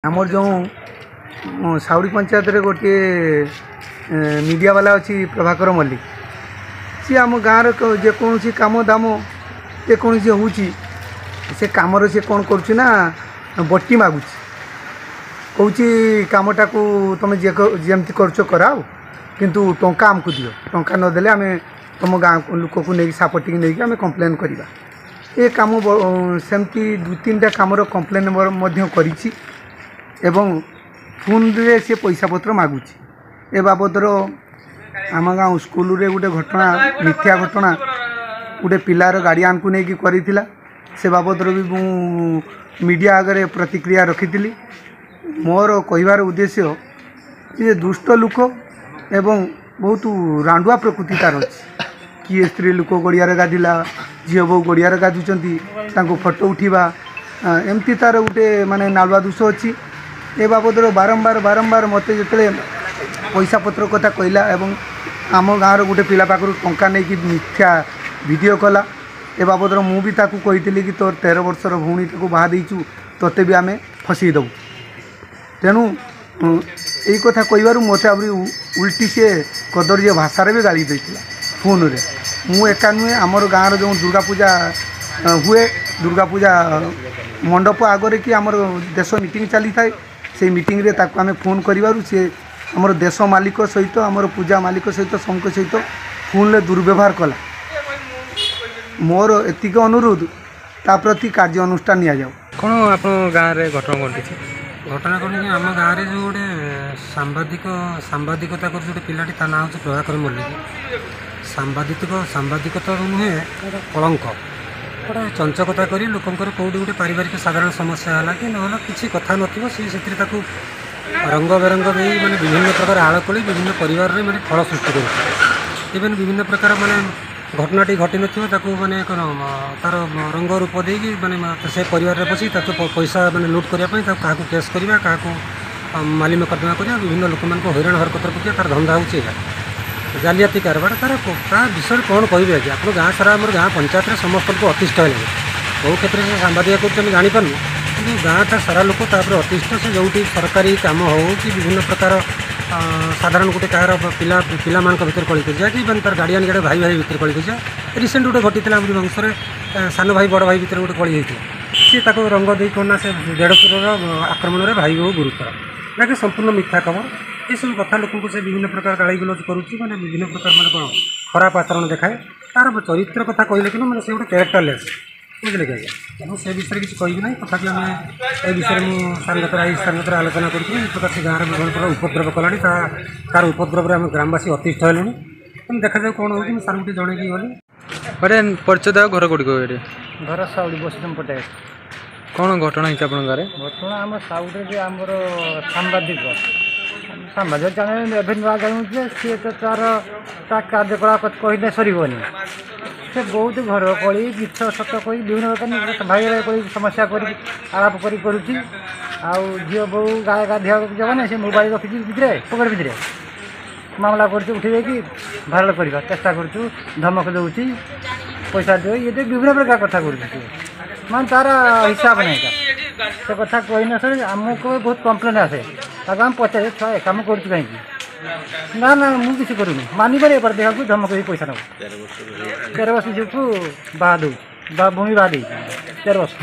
आमर जो साउरी पंचायत रे गोटे मीडिया वाला अच्छी प्रभाकर मल्लिक सी आम गाँव जेकोसी कम दाम जेकोसी हूँ से कम सी कौन करुना बट्टी मागुच कौच कमटा को तुम जमी कर कराओ किंतु टंका आमको दियो टंका नदेले आम तुम गाँव लोक को नहीं सापटी नहीं आम कम्प्लेन करवा ये कम सेमती दु तीन टा कमर कम्प्लेन करी एवं फोन रे से पैसा पत्र मागुच ए बाबदर आम गाँव स्कूल रे गोटे घटना मिथ्या घटना गोटे पिलार गार्डियन को लेकिन करी से बाबदर भी मीडिया आगे प्रतिक्रिया रखी मोर कहबार उद्देश्य ये दुष्ट लोक एवं बहुत रांडुआ प्रकृति तार अच्छी किए स्त्री लोक गड़िया गाधिला झील बो गड़िया गाधुंट फोटो उठा एमती तार गोटे माने नालुआ दोष अच्छी ए बाबदर बारंबार बारंबार मत जो पैसा पत्र कथा कहला एवं आम गाँव गोटे पिला पाखर टंका नहीं कि मिथ्या वीडियो कला ए बाबदर मुझे कही कि तोर 13 वर्षर भौणी को बाहा देचु तोते भी आम फसई दबू तेणु यही कथा कहवर मत उल्टी से कदर्य भाषा भी गाड़ी देता फोन रे मु एका नुहे आमर गाँव जो दुर्गा पूजा हुए दुर्गा पूजा मंडप आगे कि आमर देश मीटिंग चली थाए से मीटिंग रे ताको आमे फोन करिवारु से हमर देश मालिक सहित हमर पूजा मालिक सहित समक सहित फोन ले दुर्व्यवहार कला मोर एतिक अनुरोध ता प्रति कार्य अनुष्ठान निया जाऊ कौन आप गाँव में घटना घटी घटना कौन कि आम गाँव में जो गोटे सांबादिकता कर जो पिलाटी ता ना हूँ प्रभाकर मल्लिक सांबादिकता नुहे कलंक गोटे चंचकता कर लोकंर कौटी गोटे पारिवारिक साधारण समस्या है कि ना किसी कथा नथिबो से रंग बेरंग दे माने विभिन्न प्रकार आड़ कली विभिन्न परिवार में माने फल सृष्टि कर इवेन विभिन्न प्रकार माने घटनाटी घटी नथिबो माने तार रंग रूप देकी माने से परिवार में बसी पैसा माने लुट करने क्या केस करवा क्या माली मकदमा करवा विभिन्न लोक मान हैरान हरकत पकिया तार धंदा हो जालियाती कारबार तार विषय कौन कहे आज आप गाँव सारा आम गाँव पंचायत में समस्त लोग अतिष्ठ है बहु क्षेत्र में सांबादिक कर जापारू कि गाँटा सारा लोक अतिष्ठ से जो सरकारी कम हो कि विभिन्न प्रकार साधारण गोटे कहार पिला पिला भर कली कर कि तार गार्डियन गाड़े भाई भाई भर कली कर रिसेंट गोटे घटी आम वंश सान भाई बड़ भाई भर गोटे कली होती सी रंग दे कौन से 1.5 किलोर आक्रमण में भाई बहु गुरुतर ना संपूर्ण मिथ्या खबर ये सब कथा लोक से विभिन्न प्रकार गाड़ी गलौज करुच्ची मैंने विभिन्न प्रकार मैंने कौन खराब आचरण देखाए तार चरित्र कथा कहले कि मैंने से गोटे कैरेक्टरलेस बुझे कि आज्ञा तेणु से विषय किसी कहबी ना तथापि आम ए विषय मुझे आलोचना करी प्रकार से गाँव में विभिन्न प्रकार उपद्रव कला तार उपद्रव आम ग्रामवासी अतिष्ठ हेलु देखा जाए कौन हो सार को जन गली गोटे परिचय देव घर कौटी कहे घर साउडी बसम पटे कौन घटना होती आप गाँव घटना आम साउडी आमर सांबादिक सामाजिक चैनल एवं नुआ जाऊे सी तो तार कार्यकलाप कहले सरबनी से बहुत घर कली मिछ सत कही विभिन्न प्रकार भाई कली समस्या कर आलाप करुच्ची झील बो गाय गाधिया जगह से मोबाइल रखी भितर पकेट भितर मामला कर उठे कि भाइराल करवा चेष्टा करुँ धमक दूसरी पैसा दे ये विभिन्न प्रकार कथा कर मान तार हिसाब नहीं से कथा कही न सर आमको बहुत कम्प्लेन आसे आम पचारे छुआ कम कर कहीं ना ना मुझे किसी करूनी मानवे एबार देखा धमक पैसा नब 13 वर्ष झील को बाहा दू भूमि बाहा 13 वर्ष